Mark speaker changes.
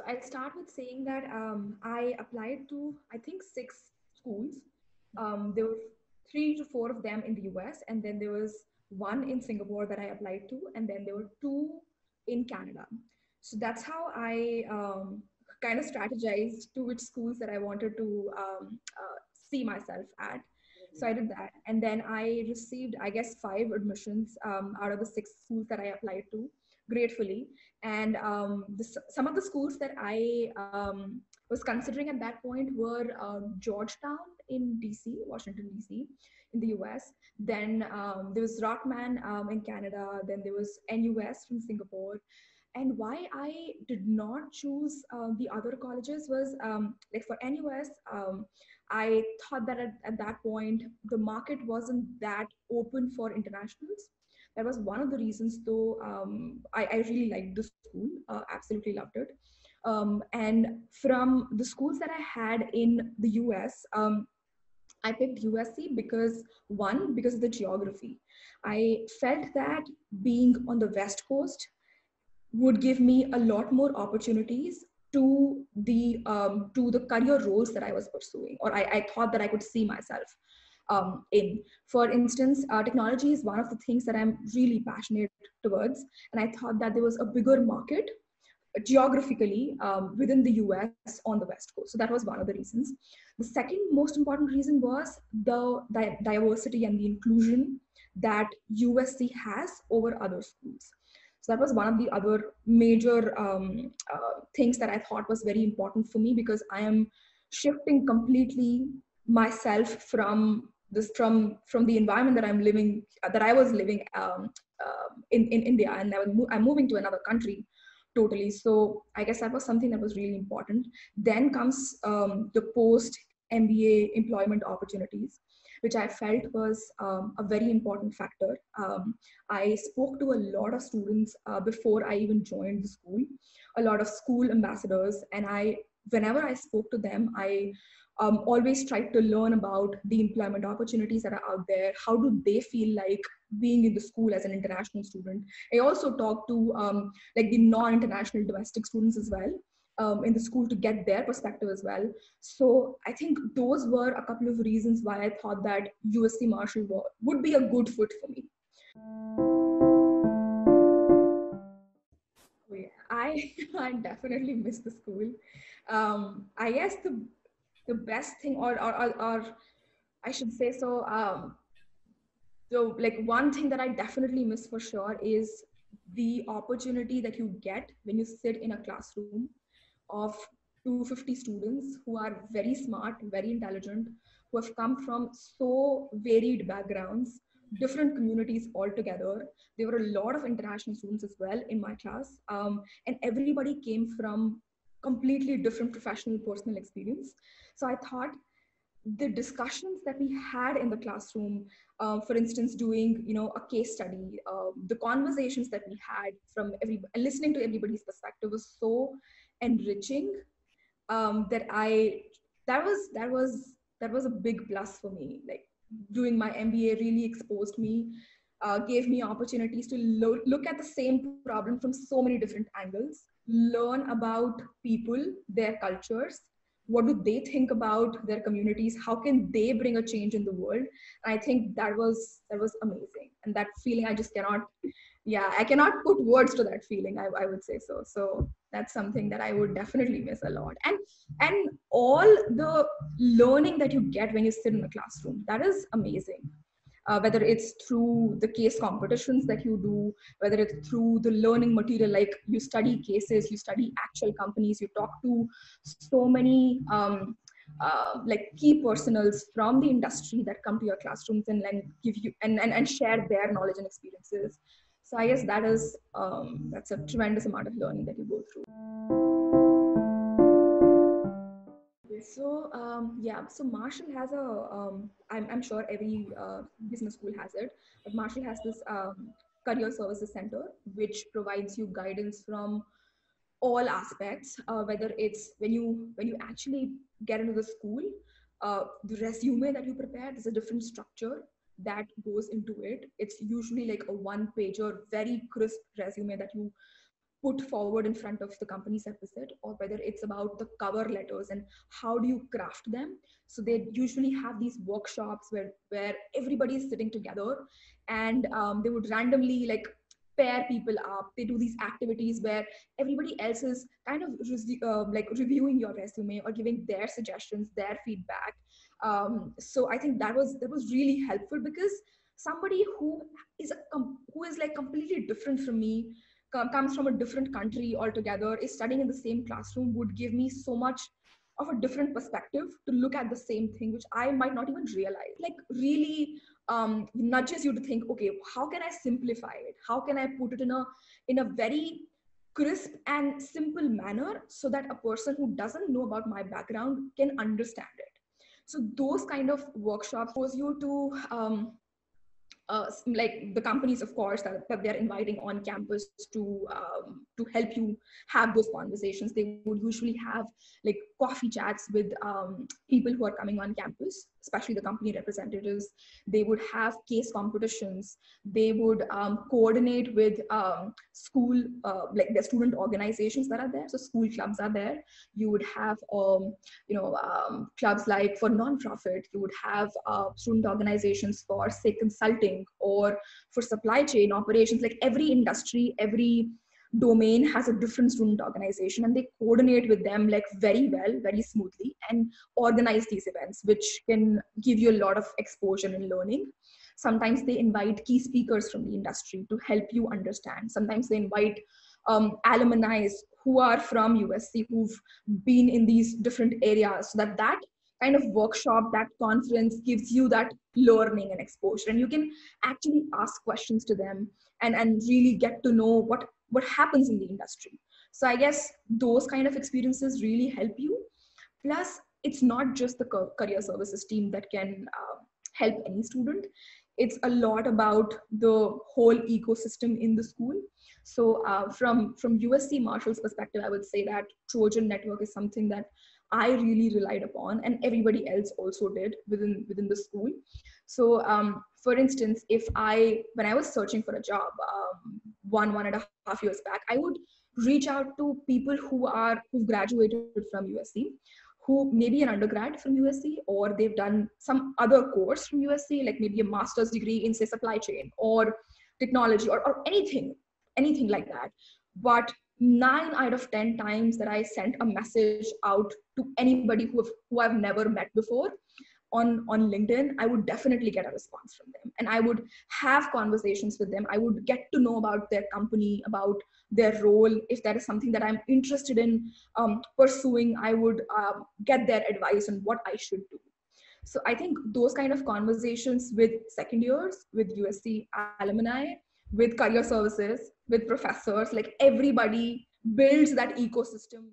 Speaker 1: I'll start with saying that I applied to, I think, six schools. There were three to four of them in the US, and then there was one in Singapore that I applied to, and then there were two in Canada. So that's how I kind of strategized to which schools that I wanted to see myself at. So I did that. And then I received, I guess, five admissions out of the six schools that I applied to, gratefully. And some of the schools that I was considering at that point were Georgetown in DC, Washington, DC, in the US. Then there was Rockman in Canada. Then there was NUS from Singapore. And why I did not choose the other colleges was like for NUS, I thought that at that point, the market wasn't that open for internationals. That was one of the reasons, though. I really liked the school, absolutely loved it. And from the schools that I had in the US, I picked USC because one, because of the geography. I felt that being on the West Coast would give me a lot more opportunities to the career roles that I was pursuing, or I thought that I could see myself in. For instance, technology is one of the things that I'm really passionate towards, and I thought that there was a bigger market geographically within the US on the West Coast. So that was one of the reasons. The second most important reason was the diversity and the inclusion that USC has over other schools. So that was one of the other major things that I thought was very important for me, because I am shifting completely myself from from the environment that I'm living, that I was living in India, and I'm moving to another country totally. So I guess that was something that was really important. Then comes the post MBA employment opportunities, which I felt was a very important factor. I spoke to a lot of students before I even joined the school, a lot of school ambassadors, and whenever I spoke to them, I always tried to learn about the employment opportunities that are out there. How do they feel like being in the school as an international student? I also talked to like the non-international domestic students as well in the school to get their perspective as well. So I think those were a couple of reasons why I thought that USC Marshall would be a good fit for me. Oh, yeah, I definitely miss the school. I guess the best thing, or I should say so. So like one thing that I definitely miss for sure is the opportunity that you get when you sit in a classroom of 250 students who are very smart, very intelligent, who have come from so varied backgrounds, different communities altogether. There were a lot of international students as well in my class, and everybody came from completely different professional, personal experience. So I thought the discussions that we had in the classroom, for instance, doing a case study, the conversations that we had from listening to everybody's perspective was so enriching, that I that was a big plus for me. Like doing my MBA really exposed me, gave me opportunities to look at the same problem from so many different angles, learn about people, their cultures, what do they think about their communities, how can they bring a change in the world. And I think that was amazing, and that feeling I just cannot, yeah, I cannot put words to that feeling. I would say so. So that's something that I would definitely miss a lot. And all the learning that you get when you sit in the classroom, that is amazing. Whether it's through the case competitions that you do, whether it's through the learning material, like you study cases, you study actual companies, you talk to so many like key personals from the industry that come to your classrooms and then give you and share their knowledge and experiences. So I guess that's a tremendous amount of learning that you go through. So yeah, so Marshall has I'm sure every business school has it, but Marshall has this career services center which provides you guidance from all aspects, whether it's when you actually get into the school, the resume that you prepare, there's a different structure that goes into it. It's usually like a one page or very crisp resume that you put forward in front of the companies that visit, or whether it's about the cover letters and how do you craft them. So they usually have these workshops where everybody is sitting together, and they would randomly like pair people up. They do these activities where everybody else is kind of like reviewing your resume or giving their suggestions, their feedback. So I think that was really helpful, because somebody who is like completely different from me, comes from a different country altogether, is studying in the same classroom, would give me so much of a different perspective to look at the same thing, which I might not even realize. Like really nudges you to think, okay, how can I simplify it? How can I put it in a very crisp and simple manner so that a person who doesn't know about my background can understand it? So those kind of workshops force you to like the companies, of course, that they're inviting on campus to help you have those conversations. They would usually have like coffee chats with people who are coming on campus, especially the company representatives. They would have case competitions. They would coordinate with school, like the student organizations that are there. So school clubs are there. You would have clubs like for non-profit. You would have student organizations for, say, consulting, or for supply chain operations. Like every industry, every domain has a different student organization, and they coordinate with them like very well, very smoothly, and organize these events, which can give you a lot of exposure and learning. Sometimes they invite key speakers from the industry to help you understand. Sometimes they invite alumni who are from USC, who've been in these different areas, so that kind of workshop, that conference gives you that learning and exposure, and you can actually ask questions to them and really get to know what happens in the industry. So I guess those kind of experiences really help you. Plus, it's not just the career services team that can help any student. It's a lot about the whole ecosystem in the school. So from USC Marshall's perspective, I would say that Trojan Network is something that I really relied upon, and everybody else also did within the school. So for instance, when I was searching for a job 1.5 years back, I would reach out to people who've graduated from USC, who maybe an undergrad from USC, or they've done some other course from USC, like maybe a master's degree in, say, supply chain or technology, or anything like that. But 9 out of 10 times that I sent a message out to anybody who I've never met before on LinkedIn, I would definitely get a response from them, and I would have conversations with them. I would get to know about their company, about their role. If that is something that I'm interested in pursuing, I would get their advice on what I should do. So I think those kind of conversations with second years, with USC alumni, with career services, with professors, like everybody builds that ecosystem.